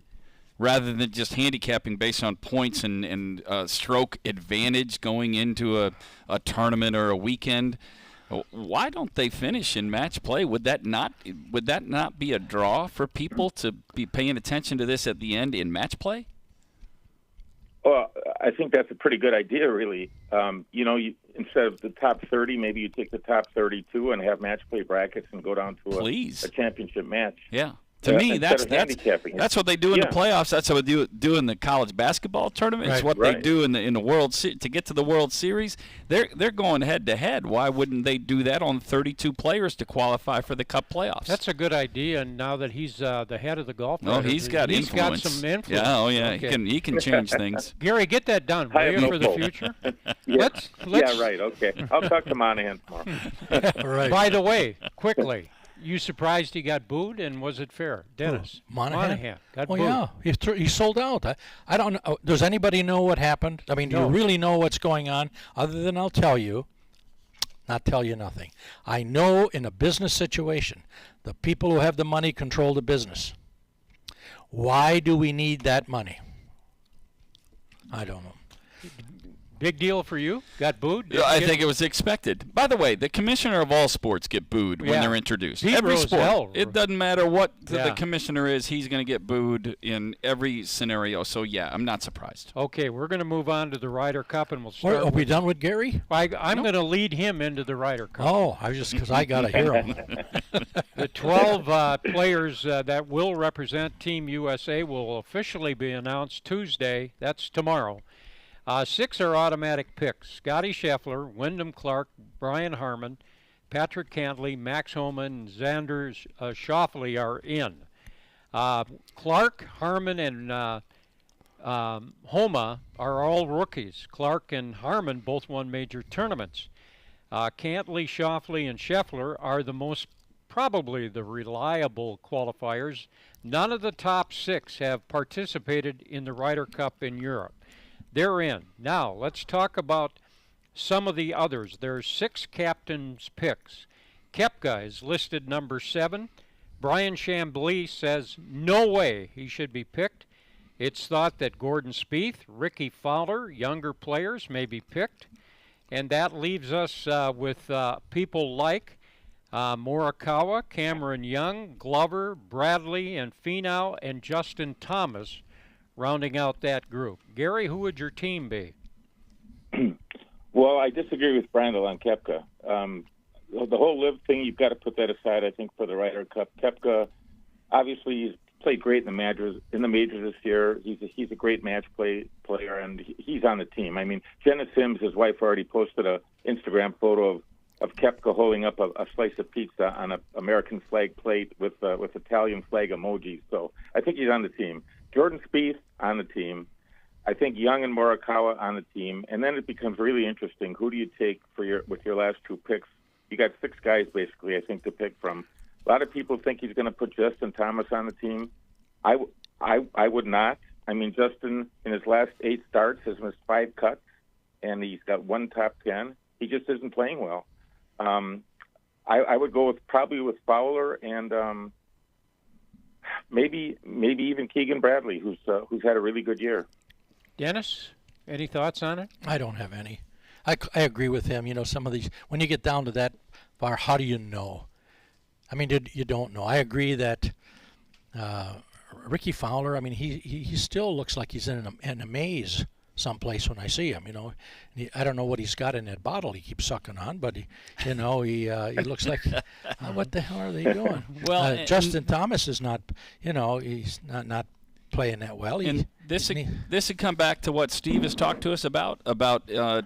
rather than just handicapping based on points and stroke advantage going into a tournament or a weekend, Why don't they finish in match play? Would that not be a draw for people to be paying attention to this at the end in match play? Well, I think that's a pretty good idea, really. Instead of the top 30, maybe you take the top 32 and have match play brackets and go down to a championship match. Yeah. To me, that's what they do in the playoffs. That's what they do in the college basketball tournament. It's what they do in the World Series. To get to the World Series, they're going head to head. Why wouldn't they do that on 32 players to qualify for the Cup playoffs? That's a good idea. And now that he's the head of the golf, he's got influence. Got some influence. Yeah, Okay. He can change things. Gary, get that done, will you, for the future? Let's yeah, right. Okay, I'll talk to Monahan tomorrow. Right. By the way, quickly. You surprised he got booed, and was it fair? Dennis. Monahan got booed. Yeah, he sold out. I don't know. Does anybody know what happened? I mean, do you really know what's going on? Other than I'll tell you, not tell you nothing. I know in a business situation, the people who have the money control the business. Why do we need that money? I don't know. Big deal for you? Got booed? I think it was expected. By the way, the commissioner of all sports get booed when they're introduced. Every sport. It doesn't matter what the commissioner is. He's going to get booed in every scenario. So, I'm not surprised. Okay, we're going to move on to the Ryder Cup, and we'll start. Are we done with Gary? I'm going to lead him into the Ryder Cup. Oh, because I got to hear him. The 12 players that will represent Team USA will officially be announced Tuesday. That's tomorrow. 6 are automatic picks. Scotty Scheffler, Wyndham Clark, Brian Harman, Patrick Cantlay, Max Homa, and Xander Schauffele are in. Clark, Harman, and Homa are all rookies. Clark and Harman both won major tournaments. Cantlay, Schauffele, and Scheffler are probably the reliable qualifiers. None of the top 6 have participated in the Ryder Cup in Europe. They're in. Now, let's talk about some of the others. There's 6 captains' picks. Koepka is listed number 7. Brian Chambly says no way he should be picked. It's thought that Gordon Spieth, Ricky Fowler, younger players may be picked. And that leaves us with people like Morikawa, Cameron Young, Glover, Bradley, and Finau, and Justin Thomas, rounding out that group. Gary, who would your team be? Well, I disagree with Brandel on Koepka. The whole live thing, you've got to put that aside, I think, for the Ryder Cup. Koepka, obviously, he's played great in the majors this year. He's a great match player, and he's on the team. I mean, Jenna Sims, his wife, already posted an Instagram photo of Koepka holding up a slice of pizza on an American flag plate with Italian flag emojis. So I think he's on the team. Jordan Spieth on the team. I think Young and Morikawa on the team. And then it becomes really interesting. Who do you take with your last 2 picks? You got 6 guys, basically, I think, to pick from. A lot of people think he's going to put Justin Thomas on the team. I would not. I mean, Justin, in his last 8 starts, has missed 5 cuts, and he's got 1 top 10. He just isn't playing well. I would go probably with Fowler and maybe even Keegan Bradley, who's had a really good year. Dennis, any thoughts on it? I don't have any. I agree with him. You know, some of these, when you get down to that far, how do you know? I mean, you don't know. I agree that Ricky Fowler, I mean, he still looks like he's in a maze someplace when I see him. You know, I don't know what he's got in that bottle he keeps sucking on, but he looks like, what the hell are they doing? Well, Justin Thomas is not, he's not playing that well. This would come back to what Steve has talked to us about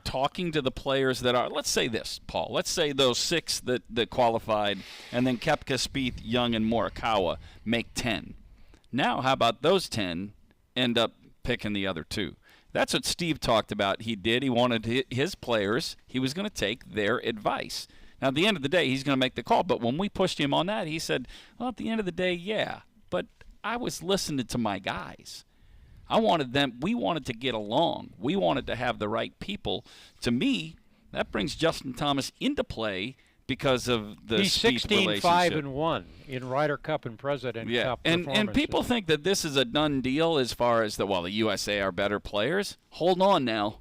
talking to the players that are, let's say this, Paul, let's say those 6 that qualified, and then Koepka, Spieth, Young, and Morikawa make 10. Now, how about those 10 end up picking the other 2? That's what Steve talked about. He did. He wanted his players, he was going to take their advice. Now, at the end of the day, he's going to make the call. But when we pushed him on that, he said, well, at the end of the day, yeah. But I was listening to my guys. We wanted to get along. We wanted to have the right people. To me, that brings Justin Thomas into play because of the He's Spieth relationship. 16-5-1 in Ryder Cup and President Cup performances. And people think that this is a done deal as far as the USA are better players. Hold on now.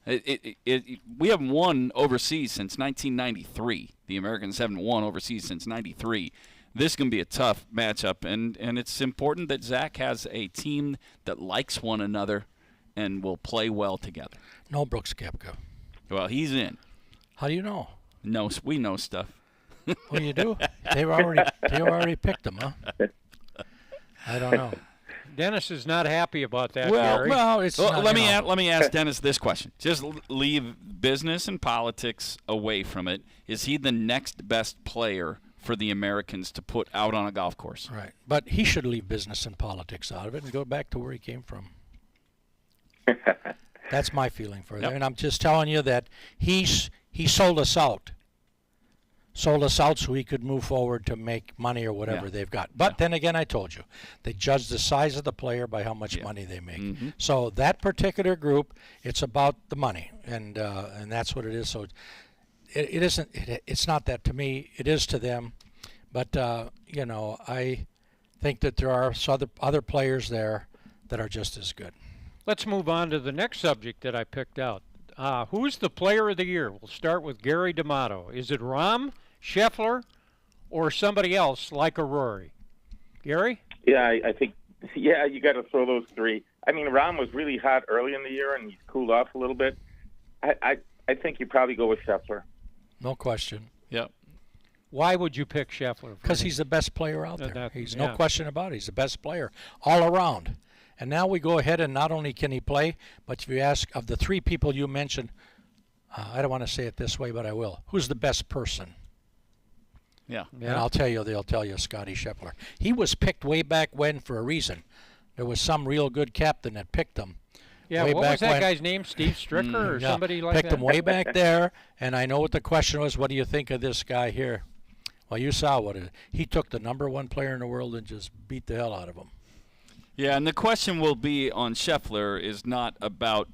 We haven't won overseas since 1993. The Americans haven't won overseas since 93. This can be a tough matchup, and it's important that Zach has a team that likes one another and will play well together. No Brooks Koepka. Well, he's in. How do you know? No, we know stuff. Oh, you do? They already picked him, huh? I don't know. Dennis is not happy about that, Gary. Well, it's not, let me ask Dennis this question. Just leave business and politics away from it. Is he the next best player for the Americans to put out on a golf course? Right. But he should leave business and politics out of it and go back to where he came from. That's my feeling for that. And I'm just telling you that he sold us out. Sold us out so he could move forward to make money or whatever they've got. But then again, I told you, they judge the size of the player by how much money they make. Mm-hmm. So that particular group, it's about the money, and that's what it is. So it isn't. It's not that to me. It is to them. But I think that there are other players there that are just as good. Let's move on to the next subject that I picked out. Who's the player of the year? We'll start with Gary D'Amato. Is it Rahm, Scheffler, or somebody else like a Rory? Gary? Yeah, I think, you got to throw those three. I mean, Rahm was really hot early in the year, and he's cooled off a little bit. I think you probably go with Scheffler. No question. Yep. Why would you pick Scheffler? Because he's the best player out there. He's no question about it. He's the best player all around. And now we go ahead, and not only can he play, but if you ask of the three people you mentioned, I don't want to say it this way, but I will. Who's the best person? Yeah. And I'll tell you, they'll tell you Scotty Scheffler. He was picked way back when for a reason. There was some real good captain that picked him. Yeah, what was that guy's name? Steve Stricker or somebody like that? Picked him way back there, and I know what the question was, what do you think of this guy here? Well, you saw what he took the #1 player in the world and just beat the hell out of him. Yeah, and the question will be on Scheffler is not about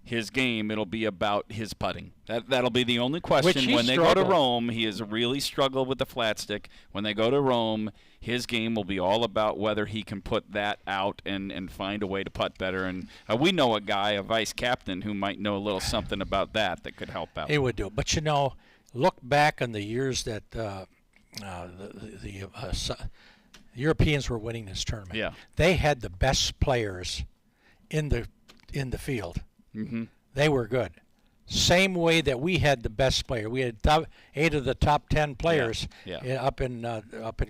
his game. It'll be about his putting. That'll be the only question. When they go to Rome, he has really struggled with the flat stick. When they go to Rome, his game will be all about whether he can put that out and find a way to putt better. And we know a guy, a vice captain, who might know a little something about that could help out. He would do. But, look back on the years that Europeans were winning this tournament. Yeah. They had the best players in the field. Mm-hmm. They were good. Same way that we had the best player. We had 8 of the top 10 players up in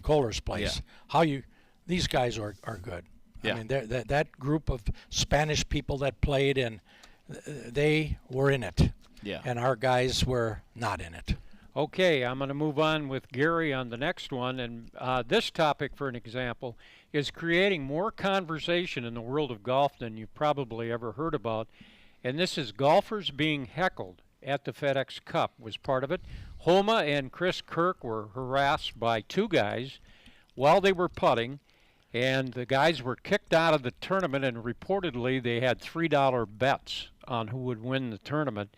Kohler's place. Yeah. These guys are good. Yeah. I mean, that group of Spanish people that played, and they were in it. Yeah. And our guys were not in it. Okay, I'm going to move on with Gary on the next one. And this topic, for an example, is creating more conversation in the world of golf than you've probably ever heard about. And this is golfers being heckled at the FedEx Cup was part of it. Homa and Chris Kirk were harassed by 2 guys while they were putting, and the guys were kicked out of the tournament, and reportedly they had $3 bets on who would win the tournament.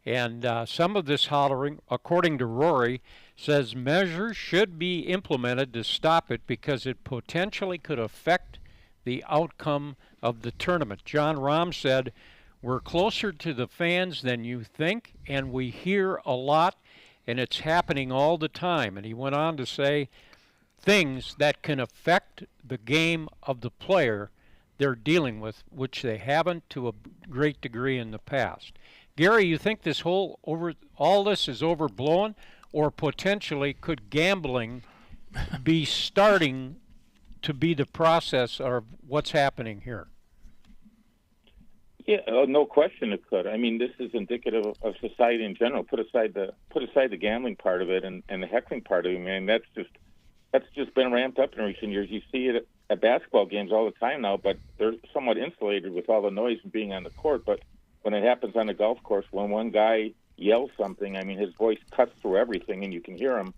And some of this hollering, according to Rory, says measures should be implemented to stop it because it potentially could affect the outcome of the tournament. Jon Rahm said, "We're closer to the fans than you think, and we hear a lot, and it's happening all the time." And he went on to say things that can affect the game of the player they're dealing with, which they haven't to a great degree in the past. Gary, you think all this is overblown, or potentially could gambling be starting to be the process of what's happening here? Yeah, no question it could. I mean, this is indicative of society in general. Put aside the gambling part of it and the heckling part of it. I mean, that's just been ramped up in recent years. You see it at basketball games all the time now, but they're somewhat insulated with all the noise and being on the court. But when it happens on the golf course, when one guy yells something, I mean, his voice cuts through everything and you can hear him.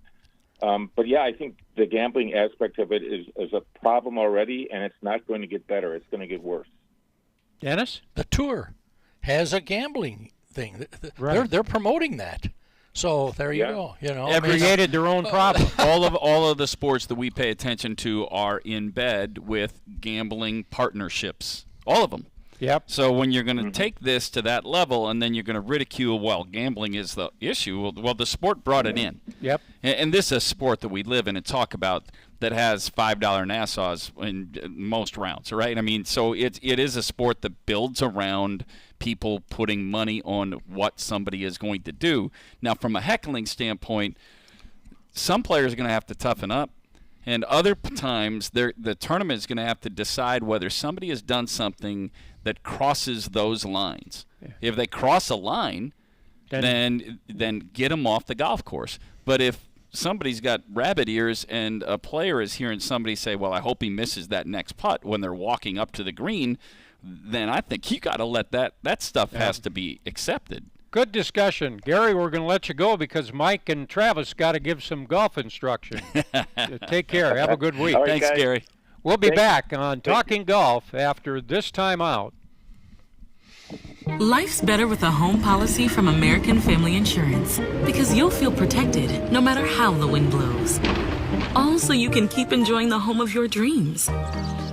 But yeah, I think the gambling aspect of it is a problem already, and it's not going to get better. It's going to get worse. Dennis? The tour has a gambling thing. Right. They're promoting that. So there you go. They created their own problem. all of the sports that we pay attention to are in bed with gambling partnerships. All of them. Yep. So when you're going to take this to that level and then you're going to ridicule, well, gambling is the issue, well, the sport brought it in. Yep. And this is a sport that we live in and talk about that has $5 Nassau's in most rounds, right? I mean, so it is a sport that builds around people putting money on what somebody is going to do. Now, from a heckling standpoint, some players are going to have to toughen up. And other times, the tournament is going to have to decide whether somebody has done something that crosses those lines. Yeah. If they cross a line, then get them off the golf course. But if somebody's got rabbit ears and a player is hearing somebody say, well, I hope he misses that next putt when they're walking up to the green, then I think you got to let that stuff has to be accepted. Good discussion. Gary, we're going to let you go because Mike and Travis got to give some golf instruction. Take care. Have a good week. Right, thanks, guys. Gary. We'll be back on Talking Golf after this time out. Life's better with a home policy from American Family Insurance because you'll feel protected no matter how the wind blows. All so you can keep enjoying the home of your dreams.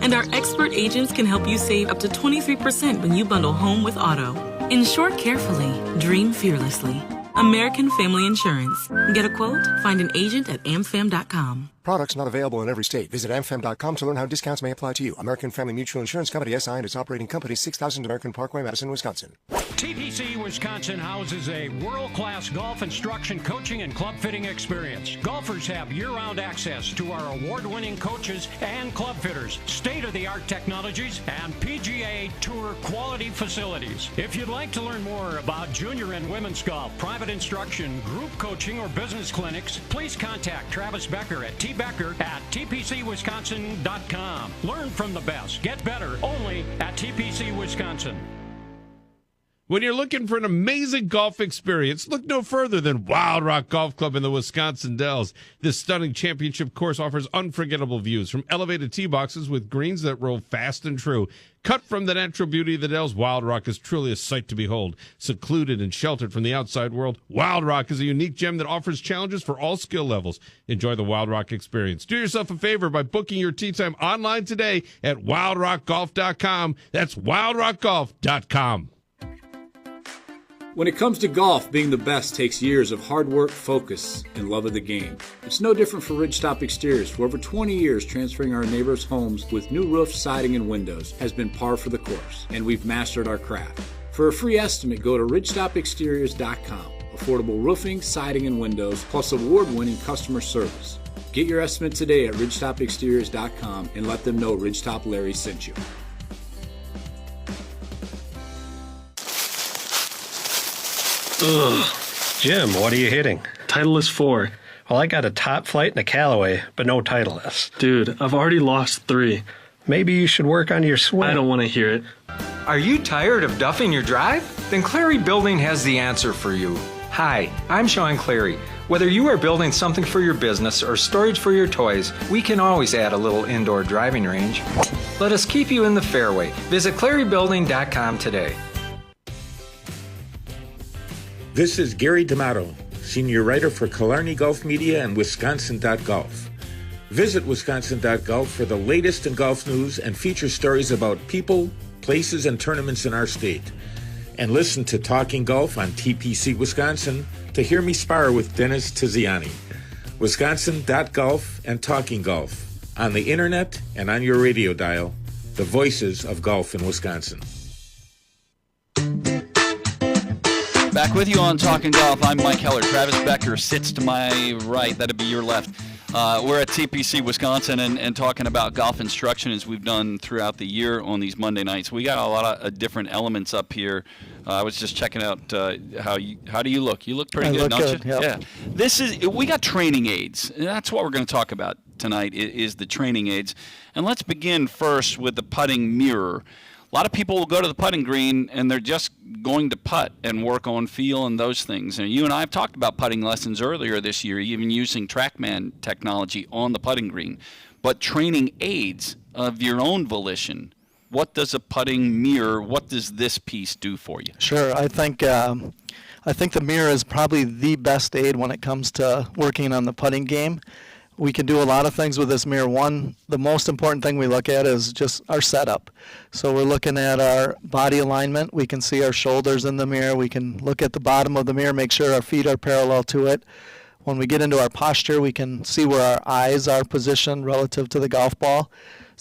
And our expert agents can help you save up to 23% when you bundle home with auto. Insure carefully, dream fearlessly. American Family Insurance. Get a quote? Find an agent at amfam.com. Products not available in every state. Visit amfam.com to learn how discounts may apply to you. American Family Mutual Insurance Company, SI, and its operating company, 6000 American Parkway, Madison, Wisconsin. TPC Wisconsin houses a world-class golf instruction, coaching, and club fitting experience. Golfers have year-round access to our award-winning coaches and club fitters, state-of-the-art technologies, and PGA Tour quality facilities. If you'd like to learn more about junior and women's golf, private instruction, group coaching, or business clinics, please contact Travis Becker at tbecker@tpcwisconsin.com. Learn from the best. Get better only at TPC Wisconsin. When you're looking for an amazing golf experience, look no further than Wild Rock Golf Club in the Wisconsin Dells. This stunning championship course offers unforgettable views from elevated tee boxes with greens that roll fast and true. Cut from the natural beauty of the Dells, Wild Rock is truly a sight to behold. Secluded and sheltered from the outside world, Wild Rock is a unique gem that offers challenges for all skill levels. Enjoy the Wild Rock experience. Do yourself a favor by booking your tee time online today at wildrockgolf.com. That's wildrockgolf.com. When it comes to golf, being the best takes years of hard work, focus, and love of the game. It's no different for Ridgetop Exteriors. For over 20 years, transferring our neighbors' homes with new roofs, siding, and windows has been par for the course, and we've mastered our craft. For a free estimate, go to ridgetopexteriors.com. Affordable roofing, siding, and windows, plus award-winning customer service. Get your estimate today at ridgetopexteriors.com and let them know Ridgetop Larry sent you. Ugh. Jim, what are you hitting? Titleist 4. Well, I got a Top Flight and a Callaway, but no Titleist. Dude, I've already lost 3. Maybe you should work on your swing. I don't want to hear it. Are you tired of duffing your drive? Then Clary Building has the answer for you. Hi, I'm Sean Clary. Whether you are building something for your business or storage for your toys, we can always add a little indoor driving range. Let us keep you in the fairway. Visit clarybuilding.com today. This is Gary D'Amato, senior writer for Killarney Golf Media and Wisconsin.golf. Visit Wisconsin.golf for the latest in golf news and feature stories about people, places, and tournaments in our state. And listen to Talking Golf on TPC Wisconsin to hear me spar with Dennis Tiziani. Wisconsin.golf and Talking Golf on the internet and on your radio dial, the voices of golf in Wisconsin. Back with you on Talking Golf. I'm Mike Heller. Travis Becker sits to my right. That'd be your left. We're at TPC Wisconsin and talking about golf instruction as we've done throughout the year on these Monday nights. We got a lot of different elements up here. I was just checking out how do you look? You look pretty good, don't you? Yep. Yeah. We got training aids. That's what we're going to talk about tonight is the training aids. And let's begin first with the putting mirror. A lot of people will go to the putting green and they're just going to putt and work on feel and those things. And you and I have talked about putting lessons earlier this year, even using TrackMan technology on the putting green. But training aids of your own volition, what does a putting mirror, what does this piece do for you? Sure. I think the mirror is probably the best aid when it comes to working on the putting game. We can do a lot of things with this mirror. One, the most important thing we look at is just our setup. So we're looking at our body alignment. We can see our shoulders in the mirror. We can look at the bottom of the mirror, make sure our feet are parallel to it. When we get into our posture, we can see where our eyes are positioned relative to the golf ball.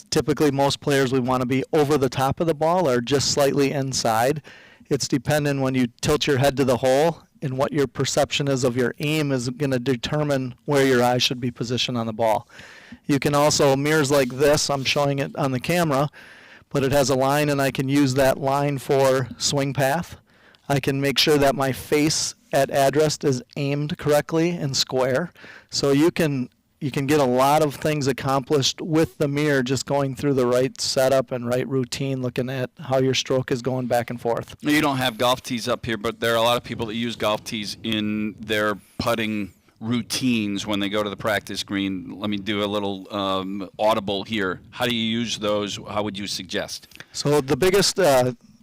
Typically, most players, we want to be over the top of the ball or just slightly inside. It's dependent when you tilt your head to the hole, and what your perception is of your aim is going to determine where your eyes should be positioned on the ball. You can also, mirrors like this, I'm showing it on the camera, but it has a line, and I can use that line for swing path. I can make sure that my face at address is aimed correctly and square. So you can get a lot of things accomplished with the mirror just going through the right setup and right routine, looking at how your stroke is going back and forth. You don't have golf tees up here, but there are a lot of people that use golf tees in their putting routines when they go to the practice green. Let me do a little audible here. How do you use those? How would you suggest? So the biggest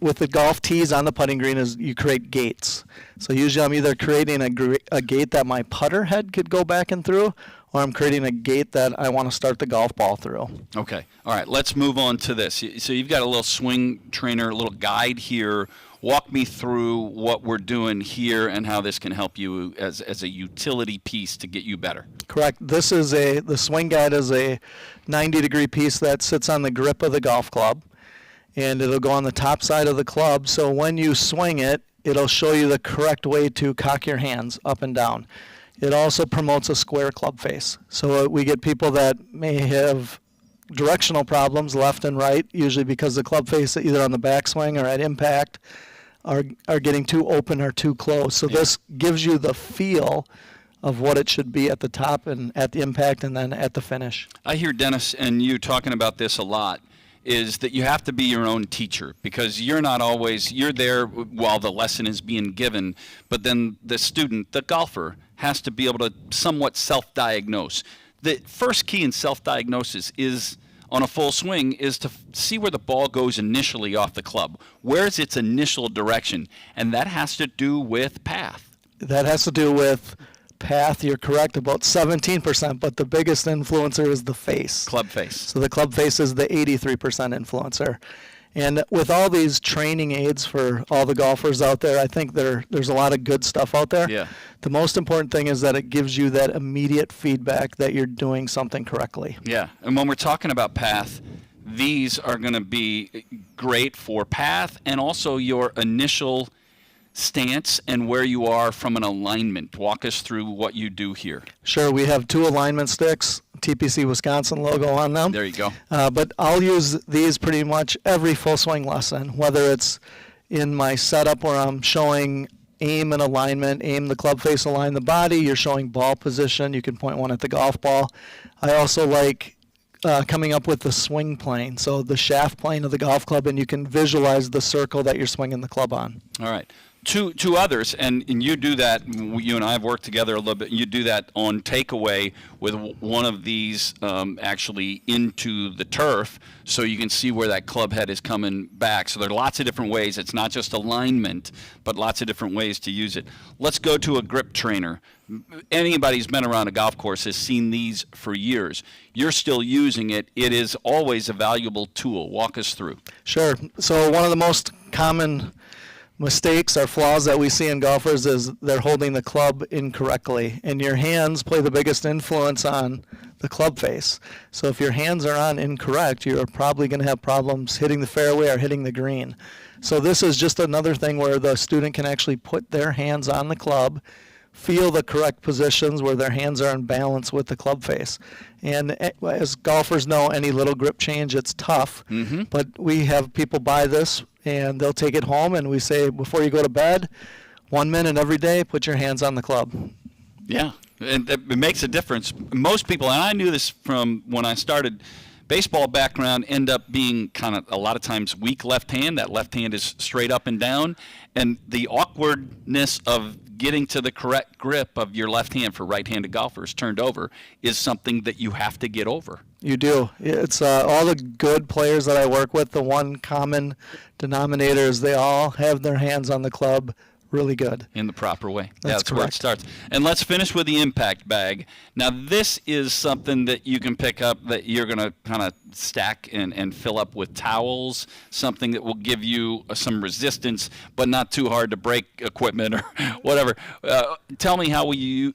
with the golf tees on the putting green is you create gates. So usually I'm either creating a gate that my putter head could go back and through, or I'm creating a gate that I want to start the golf ball through. Okay. All right. Let's move on to this. So you've got a little swing trainer, a little guide here. Walk me through what we're doing here and how this can help you as a utility piece to get you better. Correct. This is the swing guide is a 90-degree piece that sits on the grip of the golf club, and it'll go on the top side of the club. So when you swing it, it'll show you the correct way to cock your hands up and down. It also promotes a square club face. So we get people that may have directional problems left and right, usually because the club face either on the backswing or at impact are getting too open or too close. So this gives you the feel of what it should be at the top and at the impact and then at the finish. I hear Dennis and you talking about this a lot, is that you have to be your own teacher, because you're not always, you're there while the lesson is being given, but then the student, the golfer, has to be able to somewhat self-diagnose. The first key in self-diagnosis is, on a full swing, is to see where the ball goes initially off the club. Where's its initial direction? And that has to do with path. That has to do with path. You're correct, about 17%, but the biggest influencer is the face. Club face. So the club face is the 83% influencer. And with all these training aids for all the golfers out there, I think there's a lot of good stuff out there. Yeah. The most important thing is that it gives you that immediate feedback that you're doing something correctly. Yeah, and when we're talking about path, these are going to be great for path and also your initial stance and where you are from an alignment. Walk us through what you do here. Sure, we have 2 alignment sticks, TPC Wisconsin logo on them. There you go. But I'll use these pretty much every full swing lesson, whether it's in my setup where I'm showing aim and alignment, aim the club face, align the body, you're showing ball position, you can point one at the golf ball. I also like coming up with the swing plane, so the shaft plane of the golf club, and you can visualize the circle that you're swinging the club on. All right. Two others, and you do that, you and I have worked together a little bit, you do that on takeaway with one of these actually into the turf, so you can see where that club head is coming back. So there are lots of different ways. It's not just alignment, but lots of different ways to use it. Let's go to a grip trainer. Anybody who's been around a golf course has seen these for years. You're still using it. It is always a valuable tool. Walk us through. Sure. So one of the most common mistakes or flaws that we see in golfers is they're holding the club incorrectly, and your hands play the biggest influence on the club face. So if your hands are on incorrect, you're probably going to have problems hitting the fairway or hitting the green. So this is just another thing where the student can actually put their hands on the club, feel the correct positions where their hands are in balance with the club face. And as golfers know, any little grip change, it's tough. Mm-hmm. But we have people buy this, and they'll take it home, and we say, before you go to bed, 1 minute every day, put your hands on the club. Yeah, and it makes a difference. Most people, and I knew this from when I started, baseball background end up being kind of a lot of times weak left hand. That left hand is straight up and down, and the awkwardness of getting to the correct grip of your left hand for right-handed golfers turned over is something that you have to get over. You do. It's all the good players that I work with, the one common denominator is they all have their hands on the club really good. In the proper way. That's where it correct. starts. And let's finish with the impact bag. Now, this is something that you can pick up that you're going to kind of stack and fill up with towels, something that will give you some resistance, but not too hard to break equipment or whatever. Tell me how you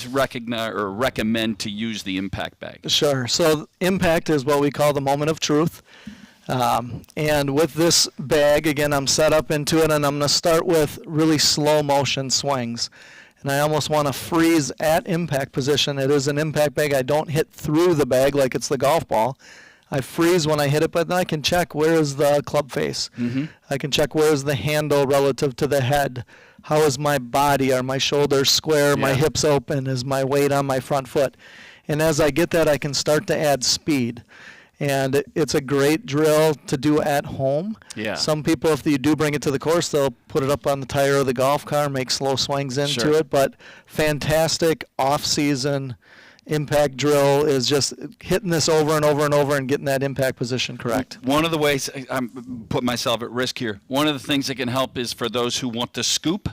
recognize or recommend to use the impact bag. Sure. So impact is what we call the moment of truth. And with this bag, again, I'm set up into it, and I'm going to start with really slow motion swings. And I almost want to freeze at impact position. It is an impact bag. I don't hit through the bag like it's the golf ball. I freeze when I hit it, but then I can check where is the club face. Mm-hmm. I can check where is the handle relative to the head. How is my body? Are my shoulders square? My hips open? Is my weight on my front foot? And as I get that, I can start to add speed. And it's a great drill to do at home. Yeah. Some people, if you do bring it to the course, they'll put it up on the tire of the golf car, make slow swings into Sure. it. But fantastic off-season impact drill is just hitting this over and over and over and getting that impact position correct. One of the ways I'm putting myself at risk here, one of the things that can help is for those who want to scoop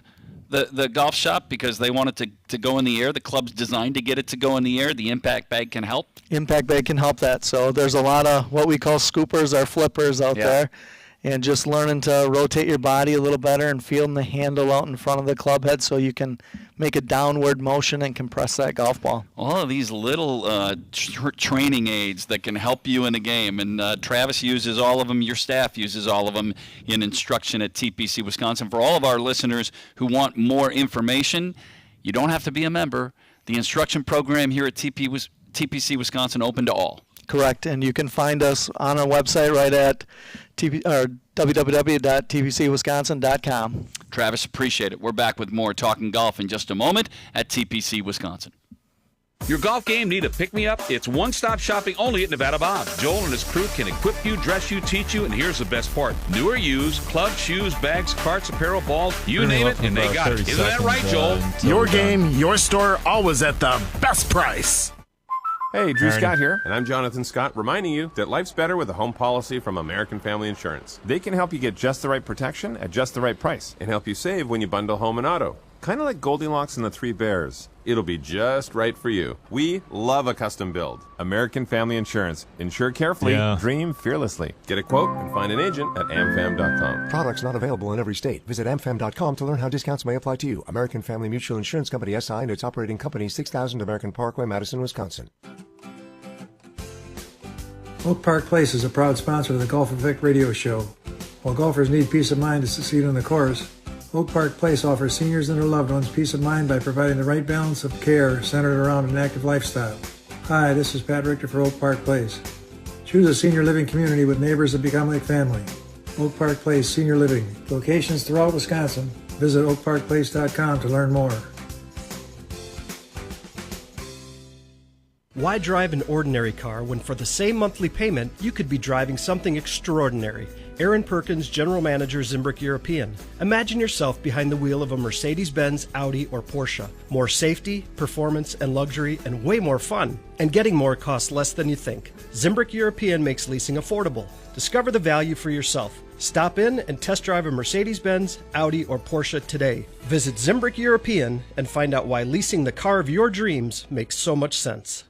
the golf shot because they want it to go in the air. The club's designed to get it to go in the air. The impact bag can help. Impact bag can help that. So there's a lot of what we call scoopers or flippers out there. And just learning to rotate your body a little better and feeling the handle out in front of the club head so you can make a downward motion and compress that golf ball. All of these little training aids that can help you in the game. And Travis uses all of them. Your staff uses all of them in instruction at TPC Wisconsin. For all of our listeners who want more information, you don't have to be a member. The instruction program here at TPC Wisconsin open to all. Correct, and you can find us on our website right at www.tpcwisconsin.com. Travis, appreciate it. We're back with more Talking Golf in just a moment at TPC Wisconsin. Your golf game need a pick-me-up? It's one-stop shopping only at Nevada Bob. Joel and his crew can equip you, dress you, teach you, and here's the best part. New or used, clubs, shoes, bags, carts, apparel, balls, you name it, and they got it. Isn't that right, Joel? Your game, your store, always at the best price. Hey, Drew Aaron. Scott here, and I'm Jonathan Scott, reminding you that life's better with a home policy from American Family Insurance. They can help you get just the right protection at just the right price and help you save when you bundle home and auto. Kind of like Goldilocks and the Three Bears. It'll be just right for you. We love a custom build. American Family Insurance. Insure carefully, dream fearlessly. Get a quote and find an agent at amfam.com. Products not available in every state. Visit amfam.com to learn how discounts may apply to you. American Family Mutual Insurance Company SI and its operating company 6000 American Parkway, Madison, Wisconsin. Oak Park Place is a proud sponsor of the Golf Effect Radio Show. While golfers need peace of mind to succeed on the course, Oak Park Place offers seniors and their loved ones peace of mind by providing the right balance of care centered around an active lifestyle. Hi, this is Pat Richter for Oak Park Place. Choose a senior living community with neighbors that become like family. Oak Park Place Senior Living. Locations throughout Wisconsin. Visit oakparkplace.com to learn more. Why drive an ordinary car when for the same monthly payment you could be driving something extraordinary? Aaron Perkins, General Manager, Zimbrick European. Imagine yourself behind the wheel of a Mercedes-Benz, Audi, or Porsche. More safety, performance, and luxury, and way more fun. And getting more costs less than you think. Zimbrick European makes leasing affordable. Discover the value for yourself. Stop in and test drive a Mercedes-Benz, Audi, or Porsche today. Visit Zimbrick European and find out why leasing the car of your dreams makes so much sense.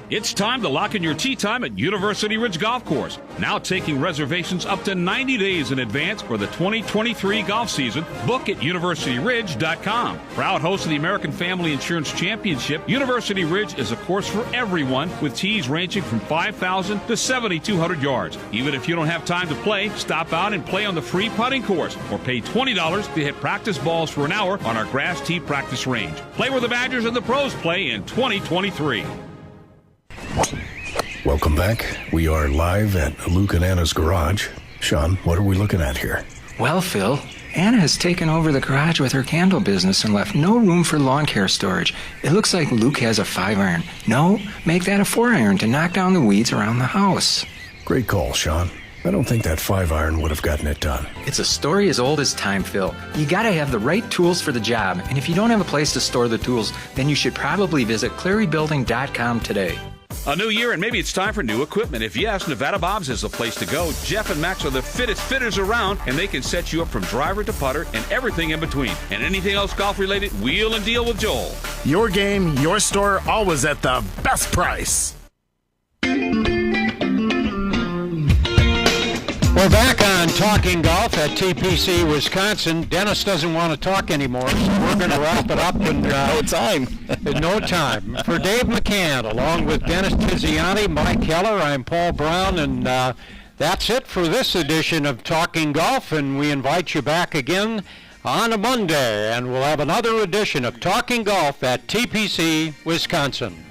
It's time to lock in your tee time at University Ridge Golf Course. Now taking reservations up to 90 days in advance for the 2023 golf season. Book at universityridge.com. Proud host of the American Family Insurance Championship, University Ridge is a course for everyone with tees ranging from 5,000 to 7,200 yards. Even if you don't have time to play, stop out and play on the free putting course or pay $20 to hit practice balls for an hour on our grass tee practice range. Play where the Badgers and the pros play in 2023. Welcome back. We are live at Luke and Anna's garage. Sean, what are we looking at here? Well, Phil, Anna has taken over the garage with her candle business and left no room for lawn care storage. It looks like Luke has a 5-iron. No, make that a 4-iron to knock down the weeds around the house. Great call, Sean. I don't think that 5-iron would have gotten it done. It's a story as old as time, Phil. You gotta have the right tools for the job, and if you don't have a place to store the tools, then you should probably visit ClearyBuilding.com today. A new year, and maybe it's time for new equipment. If yes, Nevada Bob's is the place to go. Jeff and Max are the fittest fitters around, and they can set you up from driver to putter and everything in between. And anything else golf-related, wheel and deal with Joel. Your game, your store, always at the best price. We're back on Talking Golf at TPC Wisconsin. Dennis doesn't want to talk anymore, so we're going to wrap it up in no time. For Dave McCann, along with Dennis Tiziani, Mike Keller, I'm Paul Brown, and that's it for this edition of Talking Golf, and we invite you back again on a Monday, and we'll have another edition of Talking Golf at TPC Wisconsin.